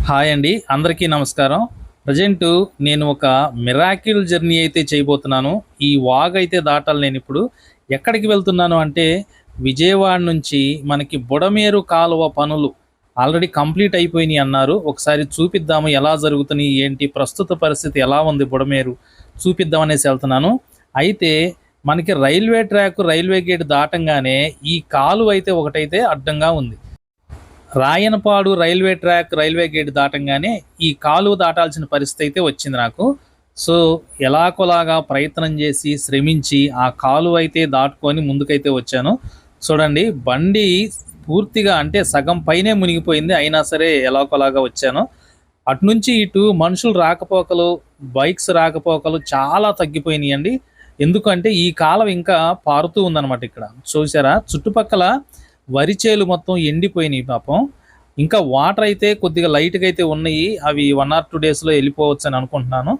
Hi అండి. అందరికీ నమస్కారం. ప్రెజెంటు నేను ఒక మిరాకిల్ జర్నీ అయితే చేయబోతున్నాను. ఈ వాగయితే దాటాలి నేనిప్పుడు. ఎక్కడికి వెళ్తున్నాను అంటే, విజయవాడ నుంచి మనకి బుడమేరు కాలువ పనులు ఆల్రెడీ కంప్లీట్ అయిపోయినియి అన్నారు. ఒకసారి చూపిద్దాము ఎలా జరుగుతున్నాయి, ఏంటి, ప్రస్తుత పరిస్థితి ఎలా ఉంది బుడమేరు చూపిద్దామనేసి ఎళ్తున్నాను. అయితే మనకి రైల్వే ట్రాక్, రైల్వే గేట్ దాటంగానే ఈ కాలువయితే ఒకటైతే అడ్డంగా ఉంది. Rayanapadu railway track, railway gate దాటంగానే ఈ కాలువ దాటాల్సిన పరిస్థితి అయితే వచ్చింది నాకు. సో, ఎలాగోలాగా ప్రయత్నం చేసి, శ్రమించి ఆ కాలువ అయితే దాటుకొని ముందుకైతే వచ్చాను. చూడండి బండి పూర్తిగా అంటే సగం పైనే మునిగిపోయింది. అయినా సరే ఎలాగోలాగా వచ్చాను. అటునుంచి ఇటు మనుషులు రాకపోకలు, బైక్స్ రాకపోకలు చాలా తగ్గిపోయినాయండి. ఎందుకంటే ఈ కాలువ ఇంకా పారుతూ ఉందనమాట ఇక్కడ. చూసారా? చుట్టుపక్కల వరి చేలు మొత్తం ఎండిపోయినాయి పాపం. ఇంకా వాటర్ అయితే కొద్దిగా లైట్‌గా అయితే ఉన్నాయి. అవి 1 ఆర్ 2 డేస్‌లో ఎళ్ళిపోవచ్చని అనుకుంటున్నాను.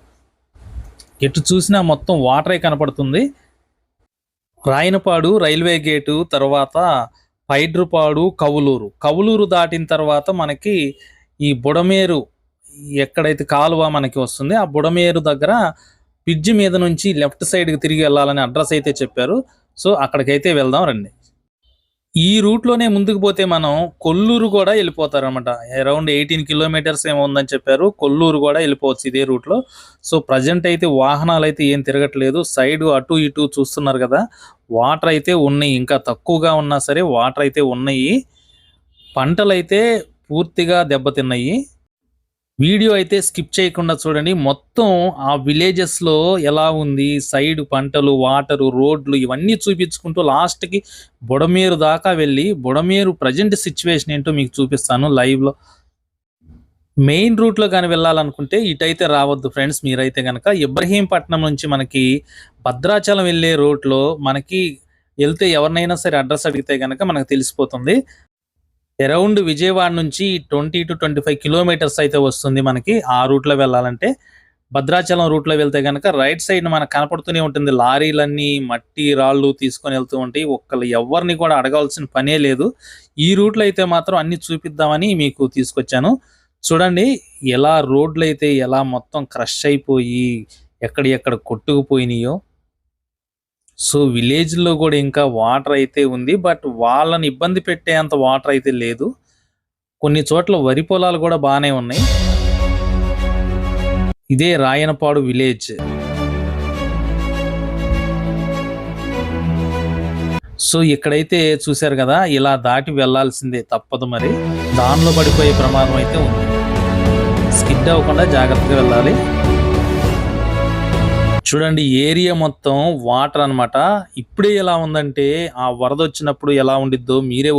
ఎటు చూసినా మొత్తం వాటరే కనపడుతుంది. రాయనపాడు రైల్వే గేటు తర్వాత పైడ్రుపాడు, కవులూరు. కవులూరు దాటిన తర్వాత మనకి ఈ బుడమేరు ఎక్కడైతే కాలువ మనకి వస్తుంది. ఆ బుడమేరు దగ్గర బ్రిడ్జి మీద నుంచి లెఫ్ట్ సైడ్‌కి తిరిగి వెళ్ళాలని అడ్రెస్ అయితే చెప్పారు. సో, అక్కడికైతే వెళ్దాం రండి. ఈ రూట్‌లోనే ముందుకు పోతే మనం కొల్లూరు గూడా ఎళ్ళిపోతారనమాట. అరౌండ్ 18 కిలోమీటర్స్ ఏమో ఉందని చెప్పారు. కొల్లూరు గూడా ఎళ్ళిపోవచ్చు ఇదే రూట్‌లో. సో, ప్రెజెంట్ అయితే వాహనాలైతే ఏం తిరగట్లేదు. సైడు అటు ఇటు చూస్తున్నారు గదా! వాటర్ అయితే ఉన్నాయి. ఇంకా తక్కువగా ఉన్నా సరే వాటర్ అయితే ఉన్నాయి. పంటలైతే పూర్తిగా దెబ్బతిన్నాయి. వీడియో అయితే స్కిప్ చేయకుండా చూడండి. మొత్తం ఆ విలేజెస్‌లో ఎలా ఉంది, సైడ్ పంటలు, వాటరు, రోడ్లు ఇవన్నీ చూపించుకుంటూ లాస్ట్‌కి బుడమేరు దాకా వెళ్ళి, బుడమేరు ప్రెజెంట్ సిట్యుయేషన్ ఏంటో మీకు చూపిస్తాను లైవ్‌లో. మెయిన్ రూట్‌లో గాని వెళ్ళాలనుకుంటే ఇటైతే రావద్దు ఫ్రెండ్స్ మీరైతే గనక. ఇబ్రహీంపట్నం నుంచి మనకి భద్రాచలం వెళ్ళే రూట్‌లో మనకి ఎళ్తే ఎవరినైనా సరే అడ్రెస్ అడిగితే గనక మనకు తెలిసిపోతుంది. అరౌండ్ విజయవాడ నుంచి 20-25 కిలోమీటర్స్ అయితే వస్తుంది మనకి ఆ రూట్‌లో వెళ్ళాలంటే. భద్రాచలం రూట్‌లో వెళ్తే గనక రైట్ సైడ్‌న మనకు కనపడుతూనే ఉంటుంది. లారీలన్నీ మట్టి, రాళ్ళు తీసుకొని వెళ్తూ ఉంటాయి. ఎవ్వరిని కూడా అడగాల్సిన పనే లేదు. ఈ రూట్‌లో అయితే మాత్రం అన్నీ చూపిద్దామని మీకు తీసుకొచ్చాను. చూడండి రోడ్లయితే ఎలా మొత్తం క్రష్ అయిపోయి ఎక్కడియక్కడ కొట్టుకుపోయినాయో. సో, విలేజ్‌లో గూడా ఇంకా వాటర్ అయితే ఉంది. బట్ వాళ్ళని ఇబ్బంది పెట్టేంత వాటర్ అయితే లేదు. కొన్ని చోట్ల వరి పొలాలు గూడా బానే ఉన్నాయి. ఇదే రాయనపాడు విలేజ్. సో, ఇక్కడైతే చూసారు గదా! ఇలా దాటి వెళ్ళాల్సిందే తప్పదు మరి. దానిలో పడిపోయే ప్రమాదం అయితే ఉంది. స్కిడ్ అవ్వకుండా జాగ్రత్తగా వెళ్ళాలి. చూడండి ఏరియా మొత్తం వాటర్ అన్నమాట. ఇప్పుడే ఎలా ఉందంటే, ఆ వరదొచ్చినప్పుడు ఎలా ఉండిద్దో మీరే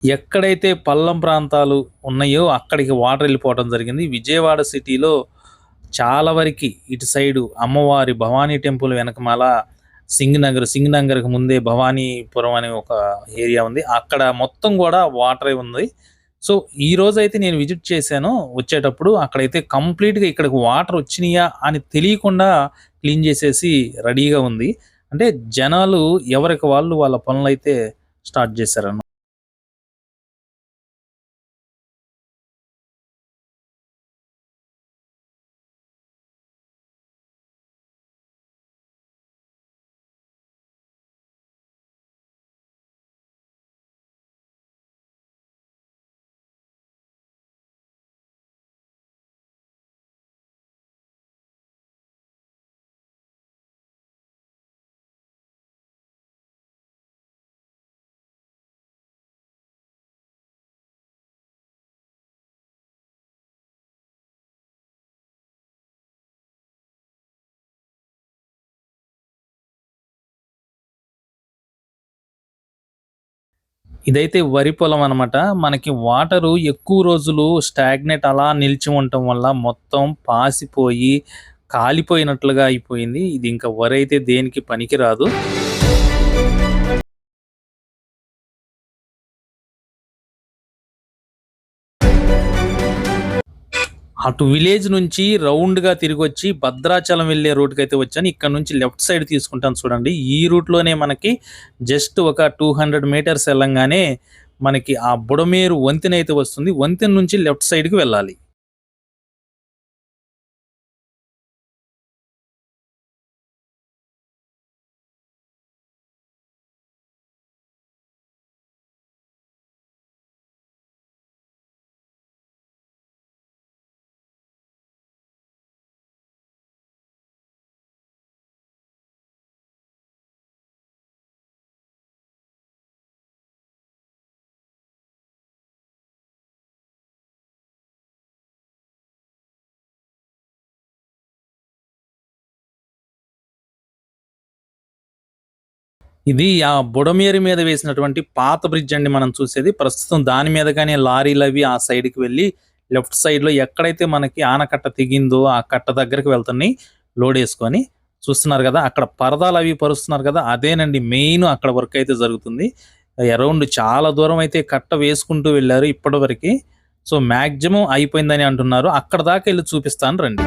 ఎక్కడైతే పల్లం ప్రాంతాలు ఉన్నాయో అక్కడికి వాటర్ వెళ్ళిపోవడం జరిగింది. విజయవాడ సిటీలో చాలా వరకి ఇటు సైడు అమ్మవారి భవానీ టెంపుల్ వెనకమాల సింగ్ నగర్‌కి ముందే భవానీపురం అనే ఒక ఏరియా ఉంది. అక్కడ మొత్తం గూడా వాటరే ఉంది. సో, ఈరోజైతే నేను విజిట్ చేశాను వచ్చేటప్పుడు. అక్కడైతే కంప్లీట్‌గా ఇక్కడికి వాటర్ వచ్చినియా అని తెలియకుండా క్లీన్ చేసేసి రెడీగా ఉంది. అంటే జనాలు ఎవరికి వాళ్ళు వాళ్ళ పనులైతే స్టార్ట్ చేశారన్నమాట. ఇదైతే వరి పొలం అనమాట. మనకి వాటరు ఎక్కువ రోజులు స్టాగ్నేట్ అలా నిలిచి ఉండటం వల్ల మొత్తం పాసిపోయి, కాలిపోయినట్లుగా అయిపోయింది. ఇది ఇంకా వరైతే దేనికి పనికిరాదు. అటు విలేజ్ నుంచి రౌండ్‌గా తిరిగొచ్చి భద్రాచలం వెళ్ళే రూట్‌కైతే వచ్చాను. ఇక్కడ నుంచి లెఫ్ట్ సైడ్ తీసుకుంటాను చూడండి. ఈ రూట్‌లోనే మనకి జస్ట్ ఒక 200 మీటర్స్ ఎళ్ళంగానే మనకి ఆ బుడమేరు వంతెనైతే వస్తుంది. వంతెన నుంచి లెఫ్ట్ సైడ్‌కి వెళ్ళాలి. ఇది ఆ బుడమేరు మీద వేసినటువంటి పాత బ్రిడ్జ్ అండి మనం చూసేది. ప్రస్తుతం దాని మీదగానే లారీలవి ఆ సైడ్‌కి వెళ్ళి లెఫ్ట్ సైడ్‌లో ఎక్కడైతే మనకి ఆనకట్ట తెగిందో ఆ కట్ట దగ్గరికి వెళ్తున్నాయి లోడేసుకొని. చూస్తున్నారు గదా! అక్కడ పరదాలవి పరుస్తున్నారు కదా! అదేనండి మెయిన్ అక్కడ వర్క్ అయితే జరుగుతుంది. అరౌండ్ చాలా దూరం అయితే కట్ట వేసుకుంటూ వెళ్లారు ఇప్పటివరకి. సో, మాక్సిమం అయిపోయిందని అంటున్నారు. అక్కడ దాకా ఎళ్లి చూపిస్తాను రండి.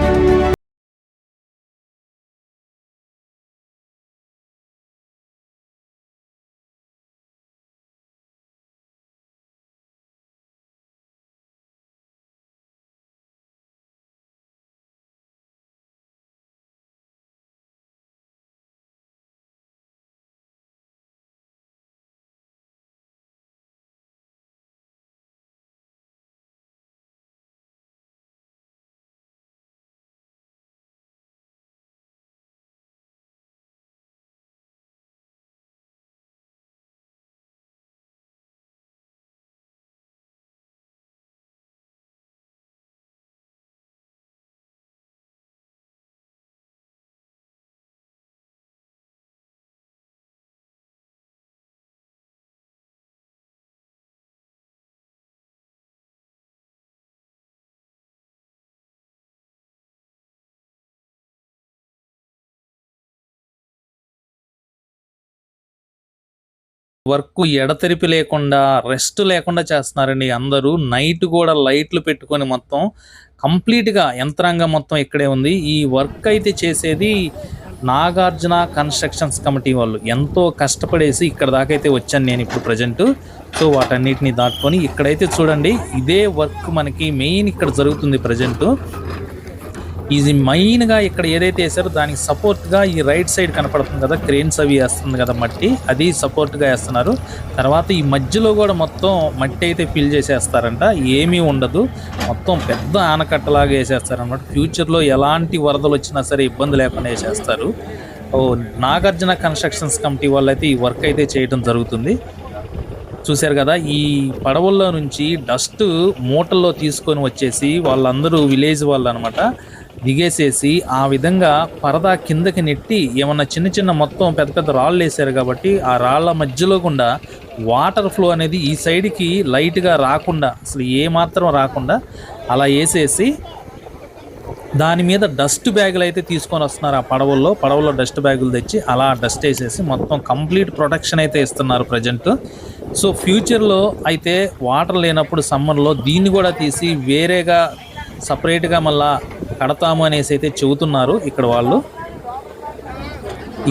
వర్క్ ఎడతెరిపి లేకుండా, రెస్ట్ లేకుండా చేస్తున్నారండి అందరూ. నైట్ గూడా లైట్లు పెట్టుకొని మొత్తం కంప్లీట్‌గా యంత్రాంగం మొత్తం ఇక్కడే ఉంది. ఈ వర్క్ అయితే చేసేది నాగార్జున కన్‌స్ట్రక్షన్స్ కమిటీ వాళ్ళు. ఎంతో కష్టపడేసి ఇక్కడ దాకైతే వచ్చాను నేనిప్పుడు ప్రెజెంటు. సో, వాటన్నిటిని దాటుకొని ఇక్కడైతే చూడండి ఇదే వర్క్ మనకి మెయిన్ ఇక్కడ జరుగుతుంది ప్రెజెంటు. ఇది మెయిన్‌గా ఇక్కడ ఏదైతే ఏసారో దానికి సపోర్ట్‌గా ఈ రైట్ సైడ్ కనపడుతుంది కదా! క్రేన్స్ అవి ఏస్తుంది కదా మట్టి. అది సపోర్ట్‌గా ఏస్తున్నారు. తర్వాత ఈ మధ్యలో గూడా మొత్తం మట్టి అయితే ఫిల్ చేసేస్తారంట. ఏమీ ఉండదు. మొత్తం పెద్ద ఆనకట్టలాగా ఏసేస్తారనమాట. ఫ్యూచర్‌లో ఎలాంటి వరదలొచ్చినా సరే ఇబ్బంది లేకుండా ఏసేస్తారు. నాగార్జున కన్‌స్ట్రక్షన్స్ కమిటీ వాళ్ళైతే ఈ వర్క్ అయితే చేయడం జరుగుతుంది. చూసారు గదా! ఈ పడవల్లో నుంచి డస్టు మూటల్లో తీసుకొని వచ్చేసి వాళ్ళందరూ విలేజ్ వాళ్ళనమాట. దిగేసేసి ఆ విధంగా పరదా కిందకి నెట్టి ఏమన్నా చిన్న చిన్న మొత్తం పెద్ద పెద్ద రాళ్ళేశారు కాబట్టి ఆ రాళ్ళ మధ్యలో గుండా వాటర్ ఫ్లో అనేది ఈ సైడ్కి లైట్గా రాకుండా, అసలు ఏమాత్రం రాకుండా అలా వేసేసి దాని మీద డస్ట్ బ్యాగులు అయితే తీసుకొని వస్తున్నారు. ఆ పడవల్లో డస్ట్ బ్యాగులు తెచ్చి అలా డస్ట్ వేసేసి మొత్తం కంప్లీట్ ప్రొటెక్షన్ అయితే ఇస్తున్నారు ప్రజెంట్. సో ఫ్యూచర్లో అయితే వాటర్ లేనప్పుడు సమ్మర్లో దీన్ని కూడా తీసి వేరేగా సపరేట్గా మళ్ళా కడతాము అనేసి అయితే చెబుతున్నారు ఇక్కడ వాళ్ళు.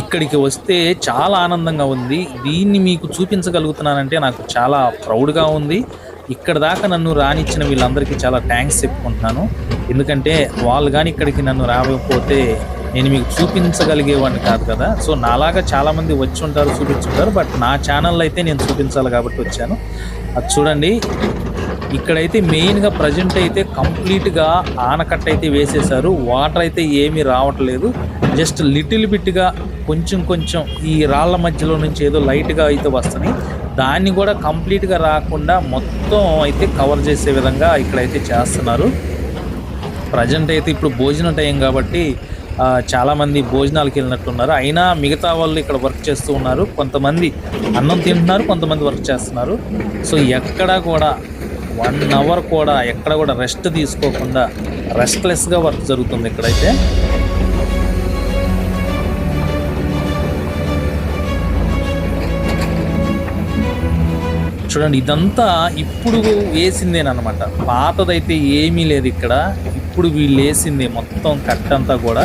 ఇక్కడికి వస్తే చాలా ఆనందంగా ఉంది. దీన్ని మీకు చూపించగలుగుతున్నానంటే నాకు చాలా ప్రౌడ్గా ఉంది. ఇక్కడ దాకా నన్ను రానిచ్చిన వీళ్ళందరికీ చాలా థ్యాంక్స్ చెప్పుకుంటున్నాను. ఎందుకంటే వాళ్ళు కానీ ఇక్కడికి నన్ను రాకపోతే నేను మీకు చూపించగలిగేవాడిని కాదు కదా. సో నాలాగా చాలామంది వచ్చి ఉంటారు, చూపించుంటారు, బట్ నా ఛానల్లో అయితే నేను చూపించాలి కాబట్టి వచ్చాను. అది చూడండి, ఇక్కడైతే మెయిన్గా ప్రజెంట్ అయితే కంప్లీట్గా ఆనకట్ట అయితే వేసేశారు. వాటర్ అయితే ఏమీ రావట్లేదు, జస్ట్ లిటిల్ బిట్గా కొంచెం ఈ రాళ్ళ మధ్యలో నుంచి ఏదో లైట్గా అయితే వస్తున్నాయి. దాన్ని కూడా కంప్లీట్గా రాకుండా మొత్తం అయితే కవర్ చేసే విధంగా ఇక్కడైతే చేస్తున్నారు. ప్రజెంట్ అయితే ఇప్పుడు భోజనం టైం కాబట్టి చాలామంది భోజనాలకు వెళ్ళినట్టున్నారు. అయినా మిగతా వాళ్ళు ఇక్కడ వర్క్ చేస్తూ ఉన్నారు. కొంతమంది అన్నం తింటున్నారు, కొంతమంది వర్క్ చేస్తున్నారు. సో ఎక్కడా కూడా 1 అవర్ కూడా ఎక్కడ కూడా రెస్ట్ తీసుకోకుండా రెస్ట్లెస్గా వర్క్ జరుగుతుంది ఇక్కడైతే. చూడండి, ఇదంతా ఇప్పుడు వేసిందేనమాట. పాతదైతే ఏమీ లేదు ఇక్కడ. ఇప్పుడు వీళ్ళు వేసింది మొత్తం కట్టంతా కూడా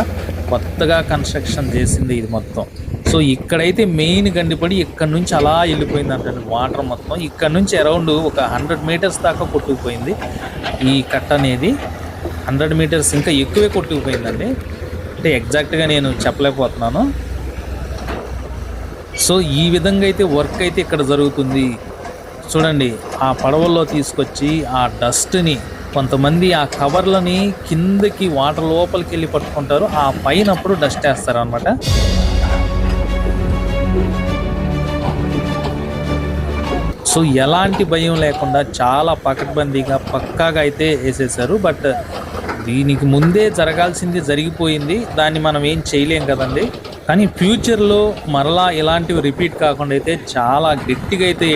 కొత్తగా కన్స్ట్రక్షన్ చేసింది ఇది మొత్తం. సో ఇక్కడైతే మెయిన్ గండిపడి ఇక్కడ నుంచి అలా వెళ్ళిపోయింది అంటే వాటర్ మొత్తం. ఇక్కడ నుంచి అరౌండ్ ఒక 100 మీటర్స్ దాకా కొట్టుకుపోయింది ఈ కట్ట అనేది. 100 మీటర్స్ ఇంకా ఎక్కువే కొట్టుకుపోయిందండి. అంటే ఎగ్జాక్ట్గా నేను చెప్పలేకపోతున్నాను. సో ఈ విధంగా అయితే వర్క్ అయితే ఇక్కడ జరుగుతుంది. చూడండి, ఆ పడవల్లో తీసుకొచ్చి ఆ డస్ట్ని కొంతమంది ఆ కవర్లని కిందకి వాటర్ లోపలికి వెళ్ళి పట్టుకుంటారు. ఆ పైనప్పుడు డస్ట్ వేస్తారు అనమాట. సో ఎలాంటి భయం లేకుండా చాలా పకడ్బందీగా పక్కాగా అయితే వేసేసారు. బట్ దీనికి ముందే జరగాల్సింది జరిగిపోయింది, దాన్ని మనం ఏం చేయలేం కదండి. కానీ ఫ్యూచర్లో మరలా ఇలాంటివి రిపీట్ కాకుండా అయితే చాలా గట్టిగా అయితే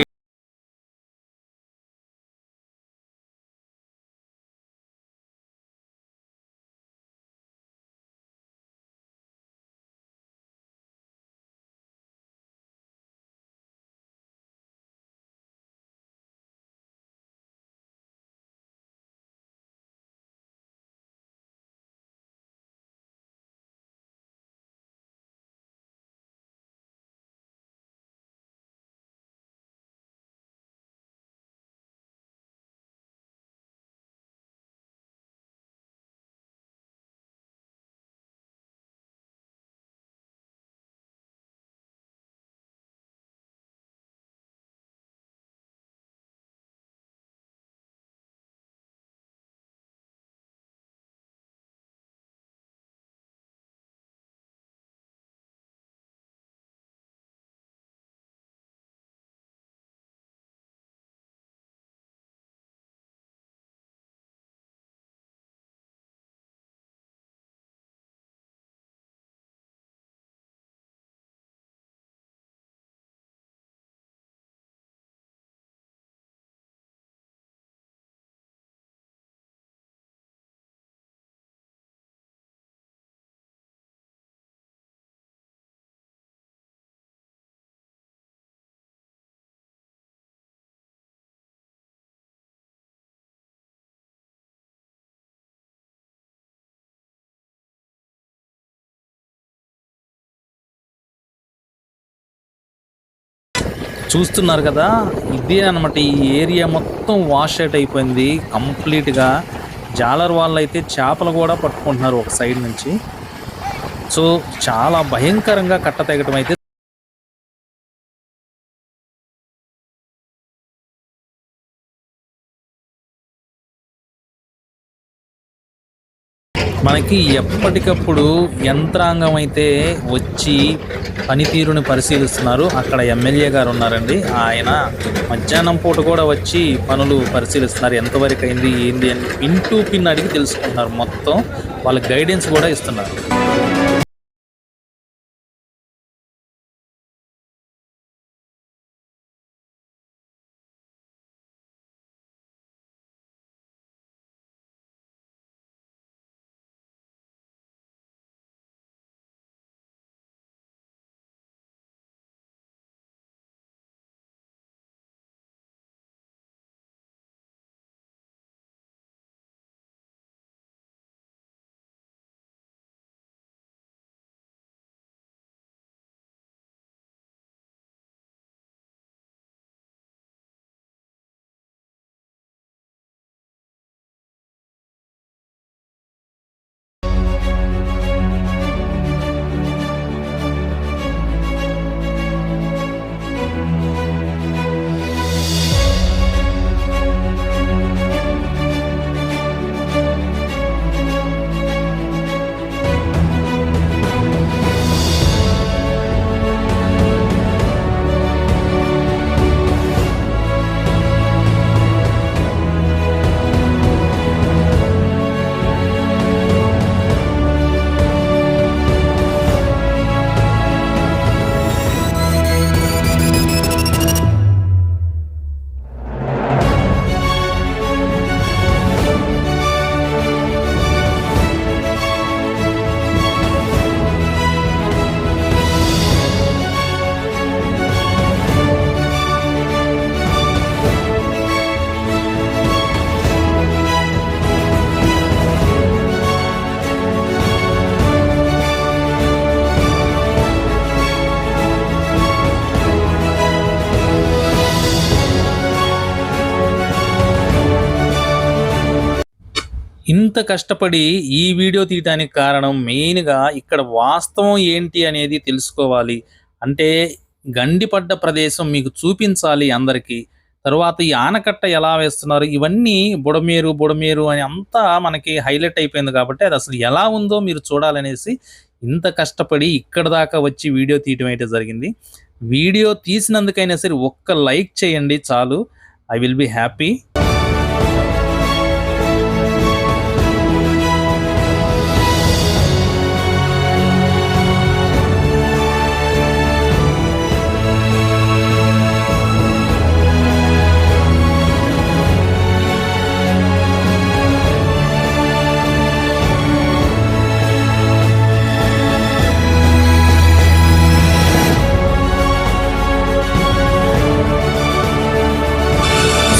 చూస్తున్నారు కదా, ఇదే అనమాట. ఈ ఏరియా మొత్తం వాష్ అవుట్ అయిపోయింది కంప్లీట్గా. జాలర్ వాళ్ళు అయితే చేపలు కూడా పట్టుకుంటున్నారు ఒక సైడ్ నుంచి. సో చాలా భయంకరంగా కట్ట తెగటం అయితే మనకి ఎప్పటికప్పుడు యంత్రాంగం అయితే వచ్చి పనితీరుని పరిశీలిస్తున్నారు. అక్కడ ఎమ్మెల్యే గారు ఉన్నారండి, ఆయన మధ్యాహ్నం పూట కూడా వచ్చి పనులు పరిశీలిస్తున్నారు. ఎంతవరకు అయింది ఏంది అని పిన్ టు పిన్ అడిగి తెలుసుకుంటున్నారు. మొత్తం వాళ్ళకి గైడెన్స్ కూడా ఇస్తున్నారు. ఇంత కష్టపడి ఈ వీడియో తీయటానికి కారణం మెయిన్‌గా ఇక్కడ వాస్తవం ఏంటి అనేది తెలుసుకోవాలి. అంటే గండిపడ్డ ప్రదేశం మీకు చూపించాలి అందరికి. తరువాత ఈ ఆనకట్ట ఎలా వేస్తున్నారు ఇవన్నీ బుడమేరు అని అంతా మనకి హైలైట్ అయిపోయింది కాబట్టి అదసలు ఎలా ఉందో మీరు చూడాలనేసి ఇంత కష్టపడి ఇక్కడి దాకా వచ్చి వీడియో తీయటం అయితే జరిగింది. వీడియో తీసినందుకైనా సరే ఒక్క లైక్ చేయండి చాలు. I will be happy.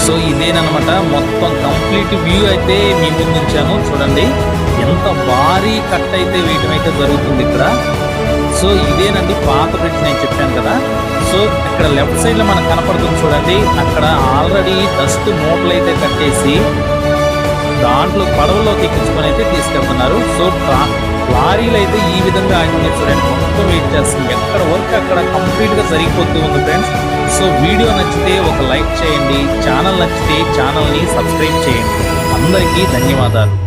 So ఇదేనమాట మొత్తం కంప్లీట్ వ్యూ అయితే మీ ముందు ఉంచాను చూడండి. ఎంత భారీ కట్ అయితే వేయటం అయితే జరుగుతుంది ఇక్కడ. సో ఇదేనండి పాత బ్రిడ్జ్ నేను చెప్పాను కదా. సో ఇక్కడ లెఫ్ట్ సైడ్ లో మనకు కనపడుతుంది చూడండి. అక్కడ ఆల్రెడీ డస్ట్ మూటలు అయితే కట్టేసి దాంట్లో పడవలోకి ఎక్కించుకొని అయితే తీసుకెళ్తున్నారు. సో లారీలు అయితే ఈ విధంగా ఆగి ఉన్నాయి చూడండి. మొత్తం వెయిట్ చేస్తుంది. ఎక్కడ వర్క్ అక్కడ కంప్లీట్ గా జరిగిపోతూ ఉంది ఫ్రెండ్స్. సో వీడియో నచ్చితే ఒక లైక్ చేయండి. ఛానల్ నచ్చితే ఛానల్ని సబ్స్క్రైబ్ చేయండి. అందరికీ ధన్యవాదాలు.